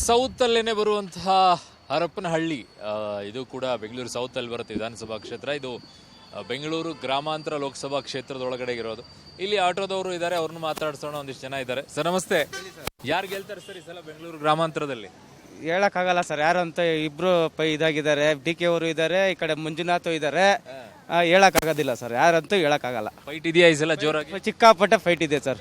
South ಅಲ್ಲೇನೆ ಬರುವಂತಹ ಹರಪನಹಳ್ಳಿ, ಇದು ಕೂಡ ಬೆಂಗಳೂರು ಸೌತ್ ಅಲ್ಲಿ ಬರುತ್ತೆ ವಿಧಾನಸಭಾ ಕ್ಷೇತ್ರ. ಇದು ಬೆಂಗಳೂರು ಗ್ರಾಮಾಂತರ ಲೋಕಸಭಾ ಕ್ಷೇತ್ರದೊಳಗಡೆ ಇರೋದು. ಇಲ್ಲಿ ಆಟೋದವರು ಇದ್ದಾರೆ, ಅವ್ರನ್ನ ಮಾತಾಡ್ಸೋಣ. ಒಂದಿಷ್ಟು ಜನ ಇದ್ದಾರೆ. ಸರ್ ನಮಸ್ತೆ. ಯಾರು ಗೆಲ್ತಾರೆ ಸರ್ ಈ ಸಲ ಬೆಂಗಳೂರು ಗ್ರಾಮಾಂತರದಲ್ಲಿ? ಹೇಳಕ್ಕಾಗಲ್ಲ ಸರ್, ಯಾರು ಅಂತ. ಇಬ್ರು ಇದಾಗಿದ್ದಾರೆ, ಡಿ ಕೆ ಅವರು ಇದ್ದಾರೆ, ಈ ಕಡೆ ಮಂಜುನಾಥ್ ಇದ್ದಾರೆ. ಹೇಳಕ್ಕಾಗೋದಿಲ್ಲ ಸರ್, ಯಾರಂತೂ ಹೇಳಕ್ಕಾಗಲ್ಲ. ಫೈಟ್ ಇದೆಯಾ ಈ ಸಲ ಜೋರಾಗಿ? ಸಿಕ್ಕಾಪಟ್ಟೆ ಫೈಟ್ ಇದೆ ಸರ್,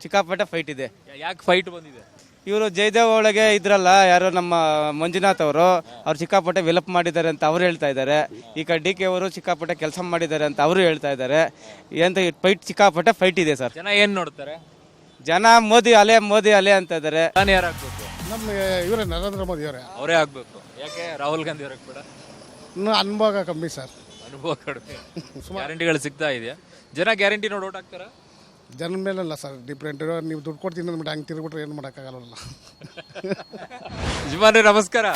ಸಿಕ್ಕಾಪಟ್ಟೆ ಫೈಟ್ ಇದೆ. ಯಾಕೆ ಫೈಟ್ ಬಂದಿದೆ? ಇವರು ಜಯದೇವ್ ಒಳಗೆ ಇದ್ರಲ್ಲ, ಯಾರು ನಮ್ಮ ಮಂಜುನಾಥ್ ಅವರು, ಅವ್ರು ಸಿಕ್ಕಾಪಟ್ಟೆ ವೆಲಪ್ ಮಾಡಿದ್ದಾರೆ ಅಂತ ಅವ್ರು ಹೇಳ್ತಾ ಇದ್ದಾರೆ. ಈ ಕಡೆ ಡಿ ಕೆ ಅವರು ಸಿಕ್ಕಾಪಟ್ಟೆ ಕೆಲಸ ಮಾಡಿದ್ದಾರೆ ಅಂತ ಅವರು ಹೇಳ್ತಾ ಇದ್ದಾರೆ. ಎಂತ ಫೈಟ್, ಸಿಕ್ಕಾಪಟ್ಟೆ ಫೈಟ್ ಇದೆ ಸರ್. ಜನ ಏನ್ ನೋಡ್ತಾರೆ? ಜನ ಮೋದಿ ಅಲೆ ಅಂತ ಇದ್ದಾರೆ. ನಾನು ಯಾರಾಗ್ಬೇಕು? ನಮ್ಮ ಇವರೇ ನರೇಂದ್ರ ಮೋದಿ ಅವರೇ. ಅವರೇ ಆಗ್ಬೇಕು. ಯಾಕೆ ರಾಹುಲ್ ಗಾಂಧಿ ಅವ್ರಿಗೆ ಕೂಡ ಇನ್ನೂ ಅನುಭವ ಕಮ್ಮಿ ಸರ್. ಅನುಭವ ಕಡಿಮೆ. ಗ್ಯಾರಂಟಿಗಳು ಸಿಗ್ತಾ ಇದೆಯಾ? ಜನ ಗ್ಯಾರಂಟಿ ನೋಡಿ ಓಟ್ ಹಾಕ್ತಾರ? ಜನ ಮೇಲಲ್ಲ ಸರ್ ಡಿಫ್ರೆಂಟ್. ನೀವು ದುಡ್ಡು ಕೊಡ್ತೀನಿ ಅಂದ್ಬಿಟ್ಟು ಹಂಗೆ ತಿರ್ಬಿಟ್ರೆ ಏನು ಮಾಡೋಕ್ಕಾಗಲ್ಲ. ಯಜಮಾನ್ರೆ ನಮಸ್ಕಾರ.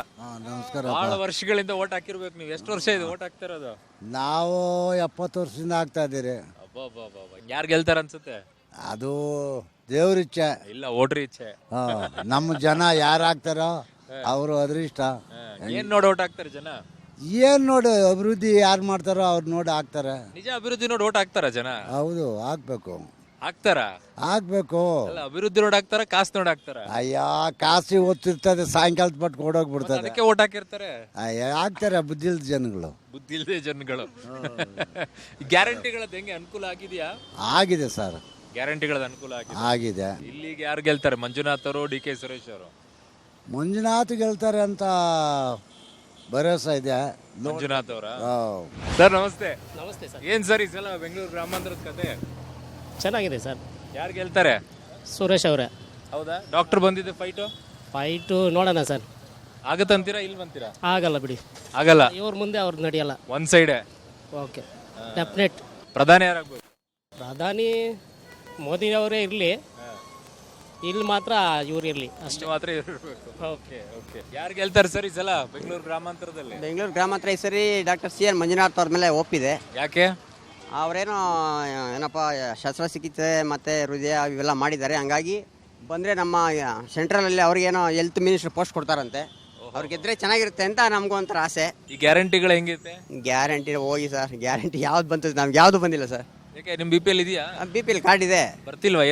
ನಮಸ್ಕಾರ. ಬಹಳ ವರ್ಷಗಳಿಂದ ಓಟ್ ಹಾಕಿರ್ಬೇಕು ನೀವು. ಎಷ್ಟು ವರ್ಷ ಇದೆ ಓಟ್ ಹಾಕ್ತಾ ಇರೋದು? ನಾವು 70 ವರ್ಷದಿಂದ ಆಗ್ತಾ ಇದ್ದೀರಿ. ಯಾರು ಗೆಲ್ತಾರ ಅನ್ಸುತ್ತೆ? ಅದು ದೇವ್ರ ಇಚ್ಛೆ, ಇಲ್ಲ ಓಟ್ರಿ ಇಚ್ಛೆ. ನಮ್ಮ ಜನ ಯಾರು ಆಗ್ತಾರೋ ಅವರು ಅದೃಷ್ಟ. ಏನ್ ನೋಡಿ ಓಟ್ ಹಾಕ್ತಾರೆ ಜನ? ಏನ್ ನೋಡಿ ಅಭಿವೃದ್ಧಿ ಯಾರು ಮಾಡ್ತಾರೋ ಅವ್ರು ನೋಡಿ ಹಾಕ್ತಾರೆ. ನಿಜ ಅಭಿವೃದ್ಧಿ ನೋಡಿ ಓಟ್ ಹಾಕ್ತಾರ ಜನ? ಹೌದು, ಹಾಕ್ಬೇಕು. ಹಾಕ್ತಾರ? ಹಾಕ್ಬೇಕು. ಅಲ್ಲ, ಅಭಿವೃದ್ಧಿ ನೋಡಿ ಹಾಕ್ತಾರ, ಕಾಸು ನೋಡಿ ಹಾಕ್ತಾರ? ಅಯ್ಯ, ಕಾಸಿ ಓದ್ತಿರ್ತದೆ, ಸಾಯಂಕಾಲದ ಪಟ್ಟು ಕೊಡೋಗ್ಬಿಡ್ತದೆ. ಅದಕ್ಕೆ ಓಟ್ ಹಾಕಿರ್ತಾರೆ. ಅಯ್ಯ, ಹಾಕ್ತಾರೆ ಬುದ್ಧಿ ಇಲ್ದ ಜನಗಳು. ಬುದ್ಧಿ ಇಲ್ಲದೆ ಜನಗಳು. ಗ್ಯಾರಂಟಿಗಳದ್ದು ಹೆಂಗೆ ಅನುಕೂಲ ಆಗಿದೆಯಾ? ಆಗಿದೆ ಸರ್, ಗ್ಯಾರಂಟಿಗಳದ ಅನುಕೂಲ ಆಗಿದೆ. ಇಲ್ಲಿಗೆ ಯಾರು ಗೆಲ್ತಾರೆ? ಮಂಜುನಾಥ್ ಅವರು, ಡಿ ಕೆ ಸುರೇಶ್ ಅವರು? ಮಂಜುನಾಥ್ ಗೆಲ್ತಾರೆ ಅಂತ ಭರವಸೆ ಇದೆ. ಮಂಜುನಾಥ್ ಅವರ? ಸರ್ ನಮಸ್ತೆ. ನಮಸ್ತೆ ಸರ್. ಏನ್ ಸರ್ ಈ ಸಲ ಬೆಂಗಳೂರು ಗ್ರಾಮಾಂತರದ ಕತೆ? ಚೆನ್ನಾಗಿದೆ ಸರ್. ಯಾರು ಗೆಲ್ತಾರೆ? ಸುರೇಶ್ ಅವರೇ. ಹೌದಾ? ಡಾಕ್ಟರ್ ಬಂದಿದೆ ಫೈಟು ನೋಡೋಣ ಸರ್. ಆಗತ್ತಂತೀರಾ ಇಲ್ವಂತೀರಾ? ಆಗಲ್ಲ ಬಿಡಿ, ಆಗಲ್ಲ. ಇವ್ರ ಮುಂದೆ ಅವ್ರು ನಡೆಯಲ್ಲ. ಒಂದ್ ಸೈಡೆ. Okay, definite. ಪ್ರಧಾನಿ ಯಾರಾಗ್ಬೇಕು? ಪ್ರಧಾನಿ ಮೋದಿ ಅವರೇ ಇರಲಿ, ಇಲ್ಲಿ ಮಾತ್ರ ಇವ್ರು ಇರಲಿ ಅಷ್ಟೇ. ಮಾತ್ರ ಇರಬೇಕು. Okay okay. ಯಾರು ಗೆಲ್ತಾರೆ ಸರ್ ಈ ಸಲ ಬೆಂಗಳೂರು ಗ್ರಾಮಾಂತರದಲ್ಲಿ? ಬೆಂಗಳೂರು ಗ್ರಾಮಾಂತರ ಈ ಸರಿ ಡಾಕ್ಟರ್ ಸಿ ಎನ್ ಮಂಜುನಾಥ್ ಅವ್ರ ಮೇಲೆ ಒಪ್ಪಿದೆ. ಯಾಕೆ? ಅವರೇನೋ ಏನಪ್ಪ ಶಸ್ತ್ರಚಿಕಿತ್ಸೆ ಮತ್ತು ಹೃದಯ ಇವೆಲ್ಲ ಮಾಡಿದ್ದಾರೆ. ಹಂಗಾಗಿ ಬಂದರೆ ನಮ್ಮ ಸೆಂಟ್ರಲಲ್ಲಿ ಅವ್ರಿಗೇನೋ ಹೆಲ್ತ್ ಮಿನಿಸ್ಟರ್ ಪೋಸ್ಟ್ ಕೊಡ್ತಾರಂತೆ. ಅವ್ರು ಗೆದ್ದರೆ ಚೆನ್ನಾಗಿರುತ್ತೆ ಅಂತ ನಮಗೂ ಒಂಥರ ಆಸೆ. ಈ ಗ್ಯಾರಂಟಿಗಳು ಹೆಂಗಿರುತ್ತೆ? ಗ್ಯಾರಂಟಿ ಹೋಗಿ ಸರ್, ಗ್ಯಾರಂಟಿ ಯಾವ್ದು ಬಂತು? ನಮ್ಗೆ ಯಾವುದು ಬಂದಿಲ್ಲ ಸರ್. ಯಾಕೆ, ನಿಮ್ಮ ಬಿ ಪಿ ಎಲ್ ಇದೆಯಾ? ಬಿ ಪಿ ಎಲ್ ಕಾರ್ಡ್ ಇದೆ. ಬರ್ತಿಲ್ವಾ?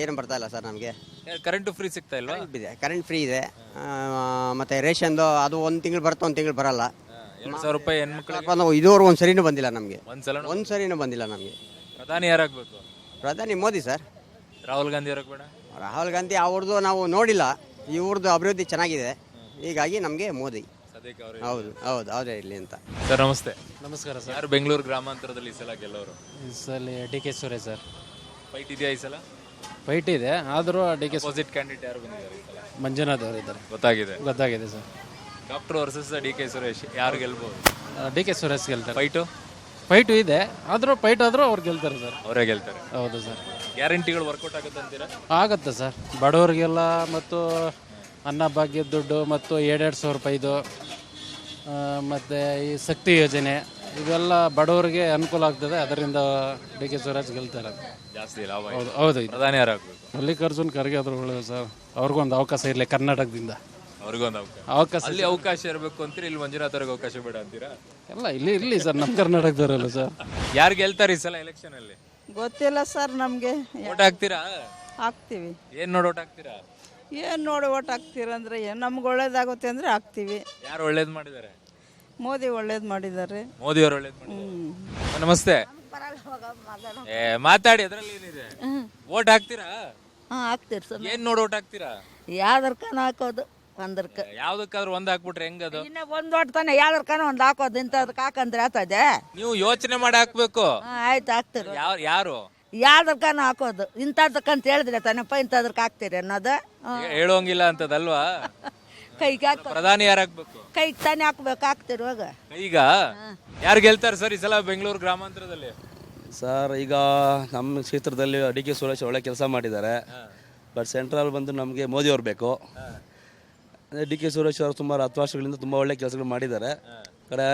ಏನು ಬರ್ತಾ ಇಲ್ಲ ಸರ್ ನಮಗೆ. ಕರೆಂಟ್ ಫ್ರೀ ಸಿಗ್ತಾ ಇಲ್ವಾ? ಇದೆ, ಕರೆಂಟ್ ಫ್ರೀ ಇದೆ. ಮತ್ತು ರೇಷನ್ದು ಅದು ಒಂದು ತಿಂಗಳು ಬರುತ್ತೆ, ಒಂದು ತಿಂಗಳು ಬರಲ್ಲ. 2,000 ರೂಪಾಯಿ ಹೆಣ್ಮಕ್ಳಿಗೆ ಇದುವರೆಗೂ ಒಂದು ಸರಿನೂ ಬಂದಿಲ್ಲ ನಮಗೆ. ಒಂದು ಸರಿನೂ ಬಂದಿಲ್ಲ ನಮಗೆ. ಪ್ರಧಾನಿ ಯಾರಾಗಬೇಕು? ಪ್ರಧಾನಿ ಮೋದಿ ಸರ್. ರಾಹುಲ್ ಗಾಂಧಿ ಅವ್ರಿಗೆ ಬೇಡ? ರಾಹುಲ್ ಗಾಂಧಿ ಅವ್ರದ್ದು ನಾವು ನೋಡಿಲ್ಲ. ಇವ್ರದ್ದು ಅಭಿವೃದ್ಧಿ ಚೆನ್ನಾಗಿದೆ, ಹೀಗಾಗಿ ನಮಗೆ ಮೋದಿ. ಹೌದು ಹೌದು, ಅವರೇ ಇರಲಿ ಅಂತ. ಸರ್ ನಮಸ್ತೆ. ನಮಸ್ಕಾರ ಸರ್. ಯಾರು ಬೆಂಗಳೂರು ಗ್ರಾಮಾಂತರದಲ್ಲಿ ಈ ಸಲ ಗೆಲ್ಲೋರು? ಈ ಸಲ D K Suresh sir. Fight ಇದೆಯಾ ಈ ಸಲ? ಫೈಟ್ ಇದೆ, ಆದರೂ ಡಿ ಕೆ ಅಪೋಸಿಟ್ ಕ್ಯಾಂಡಿಡೇಟ್ ಯಾರು ಬಂದಿದ್ದಾರೆ ಈ ಸಲ? ಮಂಜುನಾಥ್ ಅವರು ಇದ್ದಾರೆ. ಗೊತ್ತಾಗಿದೆ sir. Doctor versus D K Suresh, ಯಾರು ಗೆಲ್ಬಹುದು? ಡಿ ಕೆ ಸುರೇಶ್ ಗೆಲ್ತಾರೆ. ಫೈಟು ಇದೆ, ಆದರೂ ಅವ್ರು ಗೆಲ್ತಾರೆ ಸರ್. ಅವರೇ ಗೆಲ್ತಾರೆ. ಹೌದು ಸರ್. ಗ್ಯಾರಂಟಿಗಳು ವರ್ಕೌಟ್ ಆಗುತ್ತೆ ಅಂತೀರಾ? ಆಗುತ್ತೆ ಸರ್. ಬಡವರಿಗೆಲ್ಲ ಮತ್ತು ಅನ್ನಭಾಗ್ಯದ ದುಡ್ಡು ಮತ್ತು 2,000 ರೂಪಾಯಿದು ಮತ್ತು ಈ ಶಕ್ತಿ ಯೋಜನೆ ಇವೆಲ್ಲ ಬಡವರಿಗೆ ಅನುಕೂಲ ಆಗ್ತದೆ. ಅದರಿಂದ ಡಿ ಕೆ ಸುರೇಶ್ ಗೆಲ್ತಾರೆ. ಜಾಸ್ತಿ ಲಾಭ. ಹೌದು. ಪ್ರಧಾನಿ ಯಾರಾಗಬೇಕು? ಮಲ್ಲಿಕಾರ್ಜುನ್ ಖರ್ಗೆ ಆದರೂ ಒಳ್ಳೆಯದು ಸರ್. ಅವ್ರಿಗೊಂದು ಅವಕಾಶ ಇರಲಿ ಕರ್ನಾಟಕದಿಂದ. ಅವ್ರಿಗೊಂದು ಅವಕಾಶ ಅಲ್ಲಿ ಅವಕಾಶ ಇರಬೇಕು ಅಂತೀರಾ? ಇಲ್ಲಿ ಮಂಜುನಾಥ್ ಅವ್ರಿಗೆ ಅವಕಾಶ ಬೇಡ ಅಂತೀರಾ? ಎಲ್ಲ ಇಲ್ಲಿ ಇರಲಿ ಸರ್, ನಮ್ಮ ಕರ್ನಾಟಕದವರಲ್ಲ ಸರ್. ಯಾರು ಗೆಲ್ತಾರೆ ಈ ಸಲ ಎಲೆಕ್ಷನ್ ಅಲ್ಲಿ? ಗೊತ್ತಿಲ್ಲ ಸರ್ ನಮಗೆ. ಓಟ್ ಹಾಕ್ತೀರಾ? ಹಾಕ್ತೀವಿ. ಏನ್ ನೋಡಿ ಓಟ್ ಹಾಕ್ತೀರಾ? ಏನು ನೋಡಿ ಓಟ್ ಹಾಕ್ತೀರಂದ್ರೆ ನಮ್ಗೆ ಒಳ್ಳೇದಾಗುತ್ತೆ ಅಂದರೆ ಹಾಕ್ತೀವಿ. ಯಾರು ಒಳ್ಳೇದು ಮಾಡಿದ್ದಾರೆ? ಮೋದಿ ಒಳ್ಳೇದು ಮಾಡಿದ್ದಾರೆ. ಮೋದಿ ಅವರು ಒಳ್ಳೇದು ಮಾಡಿದ್ದಾರೆ. ನಮಸ್ತೆ. ಮಾತಾಡಿ, ಅದ್ರಲ್ಲಿ ಏನಿದೆ? ಓಟ್ ಹಾಕ್ತೀರಾ? ಹಾಕ್ತೀರಿ ಸರ್. ಏನ್ ನೋಡಿ ಓಟ್ ಹಾಕ್ತೀರಾ? ಯಾವ್ದರ್ಕನ ಹಾಕೋದು, ಒಂದರ್ಕ. ಯಾವ್ದಕ್ಕಾದ್ರೂ ಒಂದ್ ಹಾಕ್ಬಿಟ್ರೆ ಹೆಂಗದು? ಇನ್ನ ಒಂದು ಓಟ್ ತಾನೆ, ಯಾವ್ದರ್ಕನ ಒಂದು ಹಾಕೋದು. ಇಂಥದಕ್ಕೆ ಹಾಕಂದ್ರೆ ಆಗ್ತದೆ? ನೀವು ಯೋಚನೆ ಮಾಡಿ ಹಾಕ್ಬೇಕು. ಆಯ್ತು, ಹಾಕ್ತೀರಿ. ಯಾರು ಯಾವ್ದರ್ಕನ ಹಾಕೋದು? ಇಂಥದಕ್ಕಂತ ಹೇಳಿದ್ರೆ ತಾನಪ್ಪ ಇಂಥದಕ್ಕೆ ಹಾಕ್ತೀರಿ ಅನ್ನೋದು. ಹೇಳೋಂಗಿಲ್ಲ ಅಂತದಲ್ವಾ? ಕೈಗೆ ಹಾಕೋ. ಪ್ರಧಾನಿ ಯಾರಾಗ್ಬೇಕು? ಕೈಗೆ ತಾನೇ ಹಾಕ್ಬೇಕು. ಹಾಕ್ತೀರಿ ಹೋಗ. ಈಗ ಯಾರು ಗೆಲ್ತಾರೆ ಸರ್ ಈ ಸಲ ಬೆಂಗಳೂರು ಗ್ರಾಮಾಂತರದಲ್ಲಿ? ಸರ್, ಈಗ ನಮ್ಮ ಕ್ಷೇತ್ರದಲ್ಲಿ ಡಿ ಕೆ ಸುರೇಶ್ ಒಳ್ಳೆ ಕೆಲಸ ಮಾಡಿದ್ದಾರೆ. ಬಟ್ ಸೆಂಟ್ರಲ್ ಬಂದು ನಮಗೆ ಮೋದಿ ಅವ್ರು ಬೇಕು. ಡಿ ಕೆ ಸುರೇಶ್ ಅವರು ಸುಮಾರು 10 ವರ್ಷಗಳಿಂದ ತುಂಬ ಒಳ್ಳೆ ಕೆಲಸಗಳು ಮಾಡಿದ್ದಾರೆ. ಕಡೆ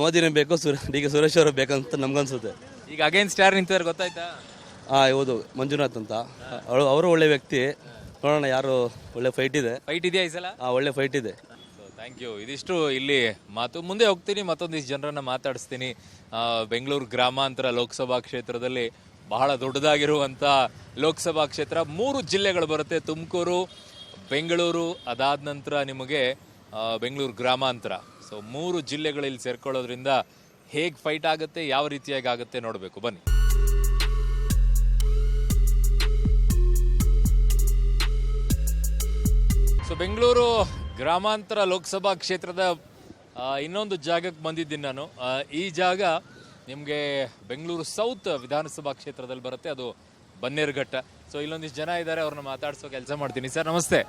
ಮೋದಿನೇ ಬೇಕು, ಡಿ ಕೆ ಸುರೇಶ್ ಅವರು ಬೇಕಂತ ನಮ್ಗನ್ಸುತ್ತೆ. ಈಗ ಅಗೇನ್ಸ್ಟ್ ಯಾರು ನಿಂತಿದ್ದಾರೆ ಗೊತ್ತಾಯ್ತಾ? ಹೌದು, ಮಂಜುನಾಥ್ ಅಂತ. ಅವರು ಒಳ್ಳೆ ವ್ಯಕ್ತಿ. ನೋಡೋಣ ಯಾರು ಒಳ್ಳೆ ಫೈಟ್ ಇದೆ. ಫೈಟ್ ಇದೆಯಾ ಈ ಸಲ? ಒಳ್ಳೆ ಫೈಟ್ ಇದೆ. Thank you. ಇದಿಷ್ಟು ಇಲ್ಲಿ ಮಾತು. ಮುಂದೆ ಹೋಗ್ತೀನಿ, ಮತ್ತೊಂದಿಷ್ಟು ಜನರನ್ನ ಮಾತಾಡಿಸ್ತೀನಿ. ಬೆಂಗಳೂರು ಗ್ರಾಮಾಂತರ ಲೋಕಸಭಾ ಕ್ಷೇತ್ರದಲ್ಲಿ ಬಹಳ ದೊಡ್ಡದಾಗಿರುವಂಥ ಲೋಕಸಭಾ ಕ್ಷೇತ್ರ. 3 ಜಿಲ್ಲೆಗಳು ಬರುತ್ತೆ, ತುಮಕೂರು, ಬೆಂಗಳೂರು, ಅದಾದ ನಂತರ ನಿಮಗೆ ಬೆಂಗಳೂರು ಗ್ರಾಮಾಂತರ. ಸೊ 3 ಜಿಲ್ಲೆಗಳಲ್ಲಿ ಸೇರ್ಕೊಳ್ಳೋದ್ರಿಂದ ಹೇಗೆ ಫೈಟ್ ಆಗುತ್ತೆ, ಯಾವ ರೀತಿಯಾಗಿ ಆಗುತ್ತೆ ನೋಡಬೇಕು, ಬನ್ನಿ. ಸೊ ಬೆಂಗಳೂರು ಗ್ರಾಮಾಂತರ ಲೋಕಸಭಾ ಕ್ಷೇತ್ರದ ಇನ್ನೊಂದು ಜಾಗಕ್ಕೆ ಬಂದಿದ್ದೀನಿ ನಾನು. ಈ ಜಾಗ ನಿಮಗೆ ಬೆಂಗಳೂರು ಸೌತ್ ವಿಧಾನಸಭಾ ಕ್ಷೇತ್ರದಲ್ಲಿ ಬರುತ್ತೆ, ಅದು ಬನ್ನೇರುಘಟ್ಟ. ಸೊ ಇಲ್ಲೊಂದಿಷ್ಟು ಜನ ಇದ್ದಾರೆ, ಅವ್ರನ್ನ ಮಾತಾಡಿಸೋ ಕೆಲಸ ಮಾಡ್ತೀನಿ. ಸರ್ ನಮಸ್ತೆ.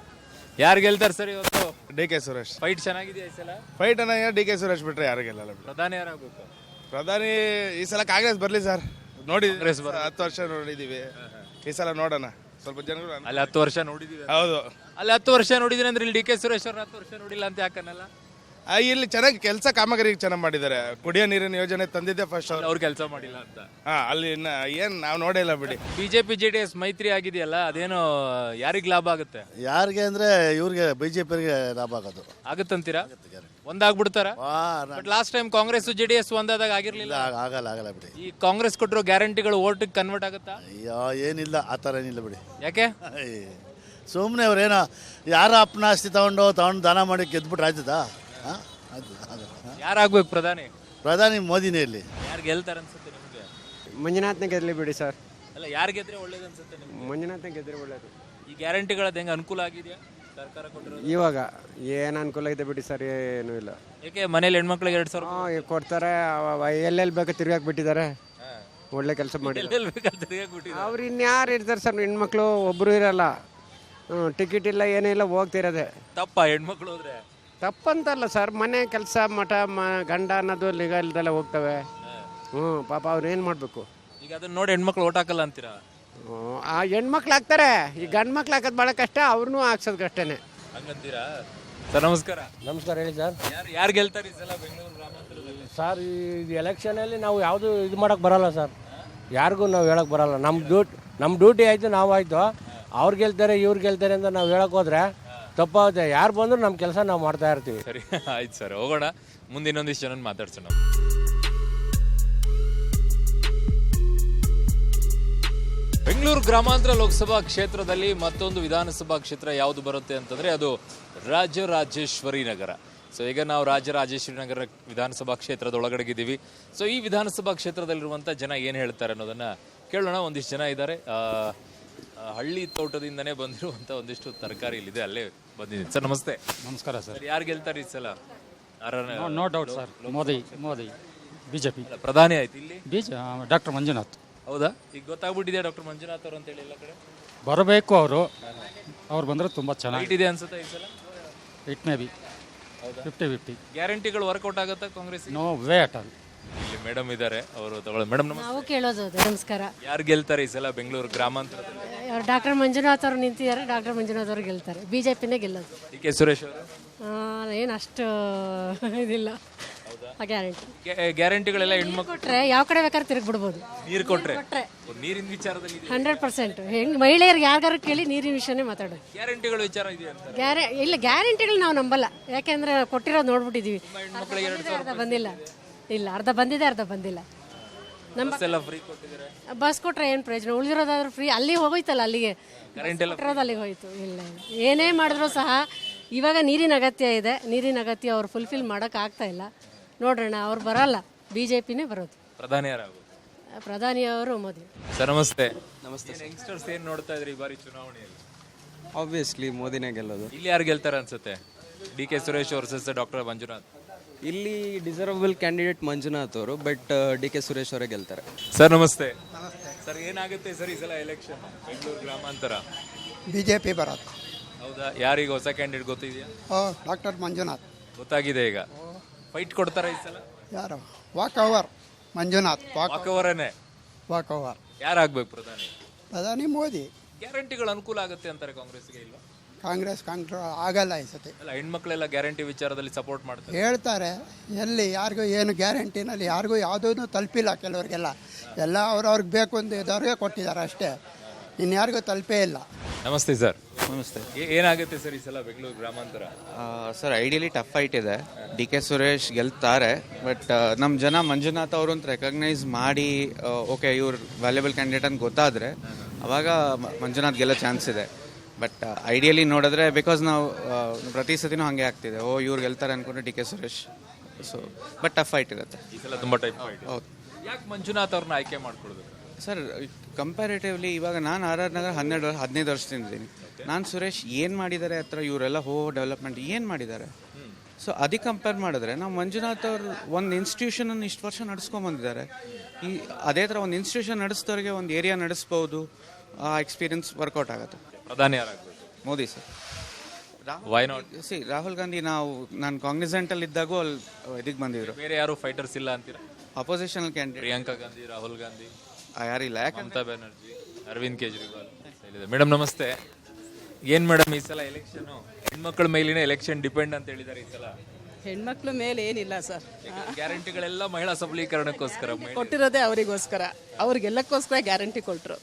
ಯಾರು ಗೆಲ್ತಾರೆ ಸರ್ ಇವತ್ತು? D K Suresh. ಫೈಟ್ ಚೆನ್ನಾಗಿದೆಯಾ ಈ ಸಲ? ಫೈಟ್ ಅನ್ನ ಡಿ ಕೆ ಸುರೇಶ್ ಬಿಟ್ರೆ ಯಾರು ಗೆಲ್ಲಲ್ಲ. ಪ್ರಧಾನಿ ಯಾರಾಗಬೇಕು? ಪ್ರಧಾನಿ ಈ ಸಲ ಕಾಂಗ್ರೆಸ್ ಬರಲಿ ಸರ್. ನೋಡಿ 10 ವರ್ಷ ನೋಡಿದೀವಿ, ಈ ಸಲ ನೋಡೋಣ. ಸ್ವಲ್ಪ ಜನಗಳು ಅಲ್ಲಿ 10 ವರ್ಷ ನೋಡಿದೀವಿ. ಹೌದು, ಅಲ್ಲಿ 10 ವರ್ಷ ನೋಡಿದೀನಿ ಅಂದ್ರೆ ಇಲ್ಲಿ ಡಿ ಕೆ ಸುರೇಶ್ ಅವ್ರ 10 ವರ್ಷ ನೋಡಿಲ್ಲ ಅಂತ ಯಾಕನ್ನಲ್ಲ? ಇಲ್ಲಿ ಚೆನ್ನಾಗಿ ಕೆಲಸ ಕಾಮಗಾರಿ ಚೆನ್ನಾಗಿ ಮಾಡಿದ್ದಾರೆ. ಕುಡಿಯೋ ನೀರಿನ ಯೋಜನೆ ತಂದಿದ್ದೆ ಫಸ್ಟ್ ಅವ್ರು ಕೆಲಸ ಮಾಡಿಲ್ಲ ಅಂತ. ಅಲ್ಲಿ ಏನ್ ನಾವು ನೋಡಿಲ್ಲ ಬಿಡಿ. ಬಿಜೆಪಿ JDS ಮೈತ್ರಿ ಆಗಿದೆಯಲ್ಲ, ಅದೇನೋ ಯಾರಿಗ್ ಲಾಭ ಆಗುತ್ತೆ? ಯಾರಿಗೆ ಅಂದ್ರೆ ಇವ್ರಿಗೆ ಬಿಜೆಪಿಗೆ ಲಾಭ ಆಗೋದು ಆಗುತ್ತಂತೀರಾ? ಒಂದಾಗ್ಬಿಡ್ತಾರ? But last time Congress JDS ಒಂದಾದಾಗ ಆಗಿರ್ಲಿಲ್ಲ. ಆಗಲ್ಲ ಬಿಡಿ. ಈ ಕಾಂಗ್ರೆಸ್ ಕೊಟ್ಟಿರೋ ಗ್ಯಾರಂಟಿಗಳು ಓಟಿಗೆ ಕನ್ವರ್ಟ್ ಆಗುತ್ತಾ? ಅಯ್ಯೋ ಏನಿಲ್ಲ, ಆ ಥರ ಏನಿಲ್ಲ ಬಿಡಿ. ಯಾಕೆ? ಸುಮ್ಮನೆ ಅವ್ರೇನೋ ಯಾರ ಅಪ್ಪನ ಆಸ್ತಿ ತಗೊಂಡು ದಾನ ಮಾಡಿ ಗೆದ್ಬಿಟ್ರೆ ಆಯ್ತದಾ? ಯಾರಾಗ್ಬೇಕು ಪ್ರಧಾನಿ? ಪ್ರಧಾನಿ ಮೋದಿನೇ ಇಲ್ಲಿ. ಯಾರು ಗೆಲ್ತಾರ ಅನ್ಸುತ್ತೆ ನಿಮ್ಗೆ? ಮಂಜುನಾಥ್ನ ಗೆದ್ಲಿ ಬಿಡಿ ಸರ್. ಅಲ್ಲ, ಯಾರು ಗೆದ್ರೆ ಒಳ್ಳೇದು ಅನ್ಸುತ್ತೆ ನಿಮ್ಗೆ? ಮಂಜುನಾಥ್ನ ಗೆದ್ರೆ ಒಳ್ಳೇದು. ಈ ಗ್ಯಾರಂಟಿಗಳದ್ದು ಹೆಂಗೆ ಅನುಕೂಲ ಆಗಿದೆಯಾ ಸರ್ಕಾರ ಕೊಟ್ಟಿರೋದು? ಇವಾಗ ಏನು ಅನುಕೂಲ ಇದೆ ಬಿಡಿ ಸರ್, ಏನೂ ಇಲ್ಲ. ಯಾಕೆ ಮನೇಲಿ ಹೆಣ್ಮಕ್ಳಿಗೆ 2,000 ಕೊಡ್ತಾರೆ, ಎಲ್ಲೆಲ್ಲಿ ಬೇಕು ತಿರುಗಾಕ್ ಬಿಟ್ಟಿದ್ದಾರೆ. ಒಳ್ಳೆ ಕೆಲಸ ಮಾಡಿ. ಅವ್ರು ಇನ್ಯಾರು ಇರ್ತಾರೆ ಸರ್, ಹೆಣ್ಮಕ್ಳು ಒಬ್ಬರು ಇರಲ್ಲ, ಟಿಕೆಟ್ ಇಲ್ಲ, ಏನೂ ಇಲ್ಲ, ಹೋಗ್ತಿರೋದೆ. ತಪ್ಪ ಹೆಣ್ಮಕ್ಳು ಹೋದ್ರೆ? ತಪ್ಪಂತಲ್ಲ ಸರ್, ಮನೆ ಕೆಲಸ ಮಠ ಗಂಡ ಅನ್ನೋದು ಇಲ್ದೆಲ್ಲ ಹೋಗ್ತವೆ. ಪಾಪ ಅವ್ರು ಏನು ಮಾಡಬೇಕು? ಈಗ ಅದನ್ನ ನೋಡಿ ಹೆಣ್ಮಕ್ಳು ಓಟ್ ಹಾಕಲ್ಲ ಅಂತೀರಾ? ಆ ಹೆಣ್ಮಕ್ಳು ಹಾಕ್ತಾರೆ, ಈ ಗಂಡು ಮಕ್ಳು ಹಾಕೋದು ಭಾಳ ಕಷ್ಟ, ಅವ್ರನ್ನೂ ಹಾಕ್ಸೋದು ಕಷ್ಟನೇ. ಹಂಗಂತೀರಾ? ಸರ್ ನಮಸ್ಕಾರ. ನಮಸ್ಕಾರ, ಹೇಳಿ ಸರ್. ಯಾರು ಗೆಲ್ತಾರೆ ಈ ಸಲ ಬೆಂಗಳೂರು ಗ್ರಾಮಾಂತರದಲ್ಲಿ? ಸರ್, ಈ ಎಲೆಕ್ಷನಲ್ಲಿ ನಾವು ಯಾವುದು ಇದು ಮಾಡೋಕ್ಕೆ ಬರಲ್ಲ ಸರ್, ಯಾರಿಗೂ ನಾವು ಹೇಳೋಕ್ಕೆ ಬರಲ್ಲ. ನಮ್ಮ ಡ್ಯೂಟಿ ಆಯಿತು, ನಾವು ಆಯಿತು. ಅವ್ರು ಗೆಲ್ತಾರೆ ಇವ್ರು ಗೆಲ್ತಾರೆ ಅಂತ ನಾವು ಹೇಳಕ್ಕೆ ಹೋದ್ರೆ ತಪ್ಪಾಗುತ್ತೆ. ಯಾರು ಬಂದರೂ ನಮ್ಮ ಕೆಲಸ ನಾವು ಮಾಡ್ತಾ ಇರ್ತೀವಿ. ಸರಿ, ಆಯ್ತು ಸರ್, ಹೋಗೋಣ. ಮುಂದೆ ಇನ್ನೊಂದಿಷ್ಟು ಜನ ಮಾತಾಡ್ಸೋಣ. ಬೆಂಗಳೂರು ಗ್ರಾಮಾಂತರ ಲೋಕಸಭಾ ಕ್ಷೇತ್ರದಲ್ಲಿ ಮತ್ತೊಂದು ವಿಧಾನಸಭಾ ಕ್ಷೇತ್ರ ಯಾವುದು ಬರುತ್ತೆ ಅಂತಂದರೆ ಅದು ರಾಜರಾಜೇಶ್ವರಿ ನಗರ. ಸೊ ಈಗ ನಾವು ರಾಜರಾಜೇಶ್ವರಿ ನಗರ ವಿಧಾನಸಭಾ ಕ್ಷೇತ್ರದ ಒಳಗಡೆಗಿದ್ದೀವಿ. ಸೊ ಈ ವಿಧಾನಸಭಾ ಕ್ಷೇತ್ರದಲ್ಲಿರುವಂಥ ಜನ ಏನು ಹೇಳ್ತಾರೆ ಅನ್ನೋದನ್ನು ಕೇಳೋಣ. ಒಂದಿಷ್ಟು ಜನ ಇದ್ದಾರೆ. ಹಳ್ಳಿ ತೋಟದಿಂದನೇ ಬಂದಿರುವಂಥ ಒಂದಿಷ್ಟು ತರಕಾರಿ ಇಲ್ಲಿದೆ, ಅಲ್ಲೇ ಬಂದಿದ್ದೀನಿ. ಸರ್ ನಮಸ್ತೆ. ನಮಸ್ಕಾರ ಸರ್. ಯಾರು ಗೆಲ್ತಾರೆ ಈ ಸಲ? No doubt sir, Modi BJP ಪ್ರಧಾನಿ ಆಯ್ತು ಇಲ್ಲಿ. ಡಾಕ್ಟರ್ ಮಂಜುನಾಥ್. ಹೌದಾ? ಈಗ ಗೊತ್ತಾಗ್ಬಿಟ್ಟಿದೆ ಡಾಕ್ಟರ್ ಮಂಜುನಾಥ್ ಅವರು ಅಂತೇಳಿ ಎಲ್ಲ ಕಡೆ ಬರಬೇಕು. ಅವ್ರು ಬಂದರೆ ತುಂಬ ಚೆನ್ನಾಗಿ ಇದೆ ಅನ್ಸುತ್ತೆ ಈ ಸಲ. It may be 50-50. ಗ್ಯಾರಂಟಿಗಳು ವರ್ಕೌಟ್ ಆಗುತ್ತಾ Congress? No way at all. ಇಲ್ಲಿ ಮೇಡಮ್ ಇದ್ದಾರೆ, ಅವರು ತಗೊಳ್ಳೋದು. ಮೇಡಮ್ ನಾವು ಕೇಳೋದು ನಮಸ್ಕಾರ. ಯಾರು ಗೆಲ್ತಾರೆ ಈ ಸಲ ಬೆಂಗಳೂರು ಗ್ರಾಮಾಂತರದಲ್ಲಿ? ಡಾಕ್ಟರ್ ಮಂಜುನಾಥ್ ಅವರು ನಿಂತಿದ್ದಾರೆ, ಡಾಕ್ಟರ್ ಮಂಜುನಾಥ್ ಅವರು ಗೆಲ್ತಾರೆ. ಬಿಜೆಪಿನೇ ಗೆಲ್ಲೋದು. ಡಿ ಕೆ ಸುರೇಶ್ ಅವರು ಏನು ಅಷ್ಟು ಇದಿಲ್ಲ ಗ್ಯಾರಂಟಿ. ಗ್ಯಾರಂಟಿಗಳೆಲ್ಲ ಹೆಣ್ಮಕ್ಳು ಕೊಟ್ರೆ ಯಾವ ಕಡೆ ಬೇಕಾದ್ರೆ ತಿರುಗಿ ಬಿಡ್ಬೋದು. ನೀರು ಕೊಟ್ರೆ ನೀರಿನ ವಿಚಾರದಲ್ಲಿ 100% ಹೆಂಗೆ ಮಹಿಳೆಯರಿಗೆ ಯಾರಿಗಾರು ಕೇಳಿ ನೀರಿನ ವಿಷಯನೇ ಮಾತಾಡೋದು. ಗ್ಯಾರಂಟಿಗಳು ವಿಚಾರ ಇದೆ ಅಂತ ಇಲ್ಲ, ಗ್ಯಾರಂಟಿಗಳು ನಾವು ನಂಬಲ್ಲ. ಯಾಕೆಂದ್ರೆ ಕೊಟ್ಟಿರೋದು ನೋಡ್ಬಿಟ್ಟಿದೀವಿ. ಅರ್ಧ ಬಂದಿಲ್ಲ. ಇಲ್ಲ, ಅರ್ಧ ಬಂದಿದೆ, ಅರ್ಧ ಬಂದಿಲ್ಲ. ಬಸ್ ಕೊಟ್ರೆ ಏನು ಪ್ರಯೋಜನ? ಉಳಿದಿರೋದಾದ್ರೂ ಫ್ರೀ. ಅಲ್ಲಿ ಹೋಗೋಯ್ತಲ್ಲ, ಅಲ್ಲಿಗೆ ಕೊಟ್ಟಿರೋದು ಅಲ್ಲಿಗೆ ಹೋಯ್ತು. ಇಲ್ಲ, ಏನೇ ಮಾಡಿದ್ರು ಸಹ ಇವಾಗ ನೀರಿನ ಅಗತ್ಯ ಇದೆ. ನೀರಿನ ಅಗತ್ಯ ಅವ್ರು ಫುಲ್ಫಿಲ್ ಮಾಡೋಕೆ ಆಗ್ತಾ ಇಲ್ಲ. ನೋಡೋಣ, ಅವ್ರು ಬರಲ್ಲ, ಬಿಜೆಪಿನೇ ಬರೋದು. ಪ್ರಧಾನಿ ಯಾರಾಗೋದು? ಪ್ರಧಾನಿಯವರು ಮೋದಿ. ಸರ್ ನಮಸ್ತೆ. ನಮಸ್ತೆ. ಯಂಗ್ಸ್ಟರ್ಸ್ ಏನು ನೋಡ್ತಾ ಇದ್ರಿ ಈ ಬಾರಿ ಚುನಾವಣೆಯಲ್ಲಿ? ಆಬ್ವಿಯಸ್ಲಿ ಮೋದಿನೇ ಗೆಲ್ಲೋದು. ಇಲ್ಲಿ ಯಾರು ಗೆಲ್ತಾರೆ ಅನ್ಸುತ್ತೆ? D K Suresh versus doctor Manjunath. ಇಲ್ಲಿ ಡಿಸರ್ವಬಲ್ ಕ್ಯಾಂಡಿಡೇಟ್ ಮಂಜುನಾಥ್ ಅವರು, ಬಟ್ ಡಿ ಕೆ ಸುರೇಶ್ ಅವರೇ ಗೆಲ್ತಾರೆ. ಸರ್ ನಮಸ್ತೆ. ಸರ್ ಏನಾಗುತ್ತೆ ಸರ್ ಈ ಸಲ ಎಲೆಕ್ಷನ್ ಬೆಂಗಳೂರು ಗ್ರಾಮಾಂತರ? ಬಿಜೆಪಿ ಬರೋದು. ಹೌದಾ? ಯಾರಿಗೆ ಹೊಸ ಕ್ಯಾಂಡಿಡೇಟ್ ಗೊತ್ತಿದೆಯಾ? ಡಾಕ್ಟರ್ ಮಂಜುನಾಥ್ ಗೊತ್ತಾಗಿದೆ. ಈಗ ಫೈಟ್ ಕೊಡ್ತಾರೆ ಈ ಸಲ? ಯಾರು? Walk over Manjunath. ವಾಕ್ ಓವರನೇ. Walk over. ಯಾರಾಗಬೇಕು ಪ್ರಧಾನಿ? ಪ್ರಧಾನಿ ಮೋದಿ. ಗ್ಯಾರಂಟಿಗಳು ಅನುಕೂಲ ಆಗುತ್ತೆ ಅಂತಾರೆ ಕಾಂಗ್ರೆಸ್ಗೆ, ಇಲ್ವಾ? ಕಾಂಗ್ರೆಸ್ ಆಗಲ್ಲ ಈ ಸತಿ. ಅಲ್ಲ, ಹೆಣ್ಮಕ್ಳೆಲ್ಲ ಗ್ಯಾರಂಟಿ ವಿಚಾರದಲ್ಲಿ ಸಪೋರ್ಟ್ ಮಾಡ್ತಾರೆ, ಹೇಳ್ತಾರೆ. ಎಲ್ಲಿ ಯಾರಿಗೂ ಏನು ಗ್ಯಾರಂಟಿನಲ್ಲಿ ಯಾರಿಗೂ ಯಾವುದೂ ತಲುಪಿಲ್ಲ. ಕೆಲವರಿಗೆಲ್ಲ ಎಲ್ಲ ಅವ್ರವ್ರಿಗೆ ಬೇಕು ಅಂತ ಇದ್ದವ್ರಿಗೆ ಕೊಟ್ಟಿದ್ದಾರೆ ಅಷ್ಟೇ, ಇನ್ಯಾರಿಗೂ ತಲುಪೇ ಇಲ್ಲ. ನಮಸ್ತೆ ಸರ್. ನಮಸ್ತೆ. ಏನಾಗುತ್ತೆ ಸರ್ ಈ ಸಲ ಬೆಂಗಳೂರು ಗ್ರಾಮಾಂತರ? ಸರ್ ಐಡಿಯಲಿ ಟಫ್ ಫೈಟ್ ಇದೆ. ಡಿ ಕೆ ಸುರೇಶ್ ಗೆಲ್ತಾರೆ, ಬಟ್ ನಮ್ಮ ಜನ ಮಂಜುನಾಥ್ ಅವರು ಅಂತ ರೆಕಗ್ನೈಸ್ ಮಾಡಿ ಓಕೆ ಇವ್ರು ವ್ಯಾಲ್ಯೂಬಲ್ ಕ್ಯಾಂಡಿಡೇಟ್ ಅಂತ ಗೊತ್ತಾದರೆ ಅವಾಗ ಮಂಜುನಾಥ್ ಗೆಲ್ಲೋ ಚಾನ್ಸ್ ಇದೆ. ಬಟ್ ಐಡಿಯಲಿ ನೋಡಿದ್ರೆ ಬಿಕಾಸ್ ನಾವು ಪ್ರತಿ ಸತಿನೂ ಹಾಗೆ ಆಗ್ತಿದೆ, ಇವ್ರು ಗೆಲ್ತಾರೆ ಅಂದ್ಕೊಂಡು D K Suresh. So but tough fight ಇರುತ್ತೆ ಈ ಸಲ ತುಂಬ ಟೈಪ್ ಫೈಟ್. ಹೌದು. ಯಾಕೆ ಮಂಜುನಾಥ್ ಅವ್ರನ್ನ ಆಯ್ಕೆ ಮಾಡ್ಕೊಳ್ಳೋದು ಸರ್ ಕಂಪ್ಯಾರಿಟಿವ್ಲಿ ಇವಾಗ ನಾನು RR ನಗರ 15 ವರ್ಷದಿಂದ ಇದ್ದೀನಿ. ನಾನು ಸುರೇಶ್ ಏನು ಮಾಡಿದ್ದಾರೆ ಹತ್ರ ಇವರೆಲ್ಲ ಡೆವಲಪ್ಮೆಂಟ್ ಏನು ಮಾಡಿದ್ದಾರೆ. ಸೊ ಅದಕ್ಕೆ ಕಂಪೇರ್ ಮಾಡಿದ್ರೆ ನಾವು ಮಂಜುನಾಥ್ ಅವರು ಒಂದು ಇನ್ಸ್ಟಿಟ್ಯೂಷನನ್ನು ಇಷ್ಟು ವರ್ಷ ನಡೆಸ್ಕೊಂಬಂದಿದ್ದಾರೆ. ಅದೇ ಥರ ಒಂದು ಇನ್ಸ್ಟಿಟ್ಯೂಷನ್ ನಡೆಸಿದವ್ರಿಗೆ ಒಂದು ಏರಿಯಾ ನಡೆಸ್ಬೋದು, ಆ ಎಕ್ಸ್ಪೀರಿಯನ್ಸ್ ವರ್ಕೌಟ್ ಆಗುತ್ತೆ. ಪ್ರಧಾನಿ ಯಾರಾಗಬೇಕು? Modi sir. Why not? Rahul Gandhi ನಾನು ಕಾಂಗ್ರೆಸೆಂಟಲ್ಲಿ ಇದ್ದಾಗೂ ಅಲ್ಲಿ ಇದಕ್ಕೆ ಬಂದಿದ್ರು. ಬೇರೆ ಯಾರು ಫೈಟರ್ಸ್ ಇಲ್ಲ ಅಂತೀರಾ? ಅಪೋಸಿಷನಲ್ ಕ್ಯಾಂಡಿಡೇಟ್ ಪ್ರಿಯಾಂಕಾ ಗಾಂಧಿ, ರಾಹುಲ್ ಗಾಂಧಿ, ಯಾರಿಲ್ಲ. ಮಮತಾ ಬ್ಯಾನರ್ಜಿ, ಅರವಿಂದ್ ಕೇಜ್ರಿವಾಲ್. ಮೇಡಮ್ ನಮಸ್ತೆ. ಏನ್ ಮೇಡಮ್ ಈ ಸಲ ಎಲೆಕ್ಷನ್ ಹೆಣ್ಮಕ್ಳ ಮೇಲಿನ ಎಲೆಕ್ಷನ್ ಡಿಪೆಂಡ್ ಅಂತ ಹೇಳಿದ್ದಾರೆ ಈ ಸಲ? ಹೆಣ್ಮಕ್ಳ ಮೇಲೆ ಏನಿಲ್ಲ ಸರ್, ಗ್ಯಾರಂಟಿಗಳೆಲ್ಲ ಮಹಿಳಾ ಸಬಲೀಕರಣಕ್ಕೋಸ್ಕರ ಕೊಟ್ಟಿರೋದೇ ಅವರಿಗೋಸ್ಕರ, ಅವ್ರಿಗೆಲ್ಲಕ್ಕೋಸ್ಕರ ಗ್ಯಾರಂಟಿ ಕೊಟ್ಟರು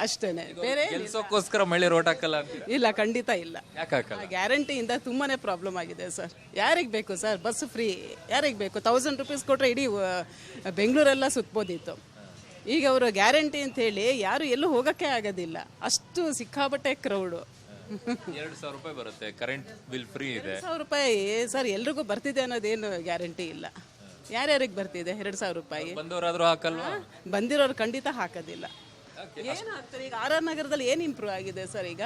ಅಷ್ಟೇನೆ. ಬೇರೆ ಕೆಲ್ಸಕ್ಕೋಸ್ಕರ ಮಹಿಳೆ ರೋಟ್ ಹಾಕಲ್ಲ ಅಂತೀರಾ? ಇಲ್ಲ, ಖಂಡಿತ ಇಲ್ಲ. ಯಾಕೆ ಹಾಕಲ್ಲ? ಗ್ಯಾರಂಟಿಯಿಂದ ತುಂಬಾನೇ ಪ್ರಾಬ್ಲಮ್ ಆಗಿದೆ ಸರ್. ಯಾರಿಗೆ ಬೇಕು ಸರ್ ಬಸ್ ಫ್ರೀ? ಯಾರಿಗೆ ಬೇಕು? 1000 ರೂಪೀಸ್ ಕೊಟ್ಟರೆ ಇಡೀ ಬೆಂಗಳೂರೆಲ್ಲ ಸುತ್ತಬೋದಿತ್ತು. ಈಗ ಅವರು ಗ್ಯಾರಂಟಿ ಅಂತ ಹೇಳಿ ಯಾರು ಎಲ್ಲೂ ಹೋಗೋಕ್ಕೆ ಆಗೋದಿಲ್ಲ, ಅಷ್ಟು ಸಿಕ್ಕಾಬಟ್ಟೆ ಕ್ರೌಡು. 2,000 ರೂಪಾಯಿ ಬರುತ್ತೆ, ಕರೆಂಟ್ ಬಿಲ್ ಫ್ರೀ ಇದೆ. 2,000 ರೂಪಾಯಿ ಸರ್ ಎಲ್ರಿಗೂ ಬರ್ತಿದೆ ಅನ್ನೋದೇನು ಗ್ಯಾರಂಟಿ ಇಲ್ಲ. ಯಾರ್ಯಾರಿಗೆ ಬರ್ತಿದೆ 2,000 ರೂಪಾಯಿ? ಬಂದವರಾದ್ರೂ ಹಾಕಲ್ವಾ? ಬಂದಿರೋರು ಖಂಡಿತ ಹಾಕೋದಿಲ್ಲ. ಏನು ಆಗ್ತಾರೆ ಈಗ RR ನಗರದಲ್ಲಿ ಏನು ಇಂಪ್ರೂವ್ ಆಗಿದೆ ಸರ್? ಈಗ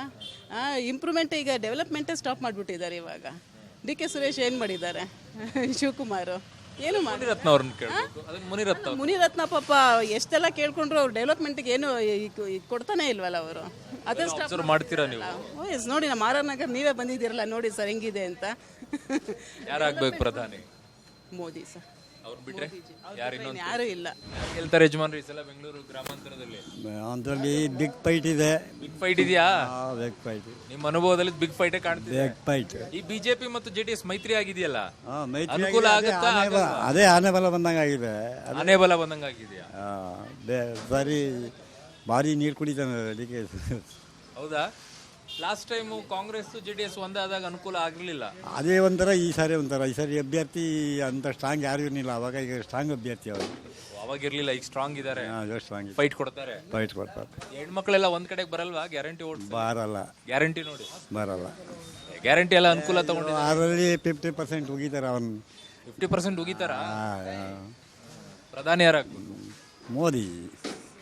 ಇಂಪ್ರೂವ್ಮೆಂಟ್, ಈಗ ಡೆವಲಪ್ಮೆಂಟೇ ಸ್ಟಾಪ್ ಮಾಡಿಬಿಟ್ಟಿದ್ದಾರೆ. ಇವಾಗ ಡಿ ಕೆ ಸುರೇಶ್ ಏನು ಮಾಡಿದ್ದಾರೆ? ಶಿವಕುಮಾರ್ ಏನು ಮುನಿರತ್ನ ಅವ್ರನ್ನ ಕೇಳಬೇಕು. ಅದನ್ನ ಮುನಿರತ್ನ ಪಾಪ ಎಷ್ಟೆಲ್ಲ ಕೇಳ್ಕೊಂಡ್ರು ಅವ್ರು ಡೆವಲಪ್ಮೆಂಟ್ಗೆ ಏನು ಕೊಡ್ತಾನೆ ಇಲ್ವಲ್ಲ ಅವರು. ಅದೇ ಅಬ್ಸರ್ವ್ ಮಾಡ್ತೀರಾ ನೀವು? ನೋಡಿ, ನಮ್ಮ RR ನಗರ ನೀವೇ ಬಂದಿದ್ದೀರಲ್ಲ, ನೋಡಿ ಸರ್ ಹೆಂಗಿದೆ ಅಂತ. ಯಾರಾಗ್ಬೇಕು ಪ್ರಧಾನಿ? ಮೋದಿ ಸರ್. ಅವ್ರು ಬಿಟ್ರೆ ಯಾರು ಇಲ್ಲ. ಗೆಲ್ತಾರೆ ಯಜಮಾನ್ರು ಈ ಸಲ ಬೆಂಗಳೂರು ಗ್ರಾಮಾಂತರದಲ್ಲಿ? ಅದರಲ್ಲಿ ಬಿಗ್ ಫೈಟ್ ಇದೆ. ಬಿಗ್ ಫೈಟ್ ಇದೆಯಾ? Big fight. ನಿಮ್ಮ ಅನುಭವದಲ್ಲಿ ಬಿಗ್ ಫೈಟ್ ಕಾಣ್ತಿದೆ. Big fight. ಈ ಬಿಜೆಪಿ ಮತ್ತು JDS ಮೈತ್ರಿ ಆಗಿದೆಯಲ್ಲ, ಮೈತ್ರಿ ಅನುಕೂಲ ಆಗುತ್ತಾ? ಅದೇ ಆನೆ ಬಲ ಬಂದಂಗೆ ಆಗಿದೆ. ಆನೆ ಬಲ ಬಂದಂಗೆ ಆಗಿದೆಯಾ? ಭಾರಿ ನೀರು ಕುಡಿತಾನೆ ಅದಕ್ಕೆ. ಹೌದಾ? ಲಾಸ್ಟ್ ಟೈಮ್ ಕಾಂಗ್ರೆಸ್ JDS ಒಂದಾದಾಗ ಅನುಕೂಲ ಆಗಿರಲಿಲ್ಲ. ಅದೇ ಒಂಥರ, ಈ ಸಾರಿ ಒಂಥರ. ಈ ಸಾರಿ ಅಭ್ಯರ್ಥಿ ಅಂತ ಸ್ಟ್ರಾಂಗ್ ಯಾರು ಇರಲಿಲ್ಲ. ಅವಾಗ ಈಗ ಸ್ಟ್ರಾಂಗ್ ಅಭ್ಯರ್ಥಿ ಅವರು. ಅವಾಗ ಇರ್ಲಿಲ್ಲ, ಈಗ ಸ್ಟ್ರಾಂಗ್ ಇದ್ದಾರೆ. ಸ್ಟ್ರಾಂಗ್ ಫೈಟ್ ಕೊಡ್ತಾರೆ. ಫೈಟ್ ಕೊಡ್ತಾರೆ. ಹೆಣ್ಮಕ್ಳೆಲ್ಲ ಒಂದ್ ಕಡೆಗೆ ಬರಲ್ವಾ? ಗ್ಯಾರಂಟಿ ಓಟ್ ಬರಲ್ಲ. ಗ್ಯಾರಂಟಿ ನೋಡಿ ಬರಲ್ಲ. ಗ್ಯಾರಂಟಿ ಎಲ್ಲ ಅನುಕೂಲ ತಗೊಂಡಿದ್ದಾರೆ. ಅದರಲ್ಲಿ 50% ಹೋಗಿದ್ದಾರೆ. ಅವನು 50% ಹೋಗಿತಾರ. ಪ್ರಧಾನಿ ಯಾರಾಗ್ಬೋದು? ಮೋದಿ.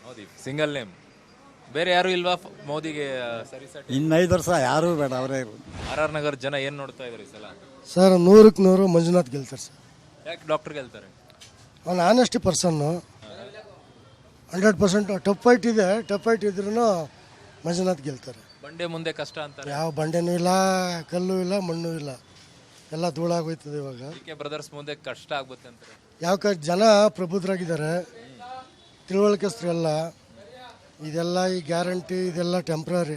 Modi single name. ಬೇರೆ ಯಾರು ಇಲ್ವಾ ಮೋದಿಗೆ ಸರಿ ಸರಿ? ಇನ್ನು 5 ವರ್ಷ ಯಾರು ಬೇಡ, ಅವರೇ. RR ನಗರ ಜನ ಏನ್ ನೋಡ್ತಾ ಇದಾರೆ ಈ ಸಲ? ಸರ್ 100ಕ್ಕೆ 100 ಮಂಜುನಾಥ್ ಗೆಲ್ತಾರೆ ಸರ್. ಯಾಕೆ ಡಾಕ್ಟರ್ ಗೆಲ್ತಾರೆ? ಅವನು ಆನೆಸ್ಟಿ ಪರ್ಸನ್ನು. 100% ಟಫ್ ಫೈಟ್ ಇದೆ. ಟಫ್ ಫೈಟ್ ಇದ್ರೂ ಮಂಜುನಾಥ್ ಗೆಲ್ತಾರೆ. ಬಂಡೆ ಮುಂದೆ ಕಷ್ಟ ಅಂತಾರೆ. ಯಾವ ಬಂಡೆನೂ ಇಲ್ಲ, ಕಲ್ಲು ಇಲ್ಲ, ಮಣ್ಣು ಇಲ್ಲ, ಎಲ್ಲ ಧೂಳಾಗೋಯ್ತದೆ ಇವಾಗ. DK ಬ್ರದರ್ಸ್ ಮುಂದೆ ಕಷ್ಟ ಆಗುತ್ತೆ ಅಂತಾರೆ. ಯಾವ ಜನ ಪ್ರಬುದ್ಧರಾಗಿದ್ದಾರೆ, ತಿಳುವಳಿಕೆಸ್ತರೆಲ್ಲ. ಇದೆಲ್ಲ ಈ ಗ್ಯಾರಂಟಿ ಇದೆಲ್ಲ ಟೆಂಪ್ರರಿ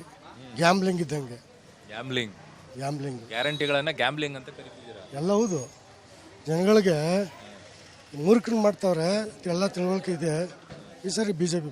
ಗ್ಯಾಮ್ಲಿಂಗ್ ಇದ್ದಂಗೆ. ಗ್ಯಾಮ್ಲಿಂಗ್ ಗ್ಯಾರಂಟಿಗಳನ್ನ ಗ್ಯಾಮ್ಲಿಂಗ್ ಅಂತ ಕರಿತಿದ್ದೀರಾ? ಎಲ್ಲ ಹೌದು. ಜನಗಳಿಗೆ ಮೂರ್ಖರು ಮಾಡ್ತಾವ್ರೆ, ಎಲ್ಲ ತಿಳುವಳಿಕೆ ಇದೆ. ಈ ಸರಿ BJP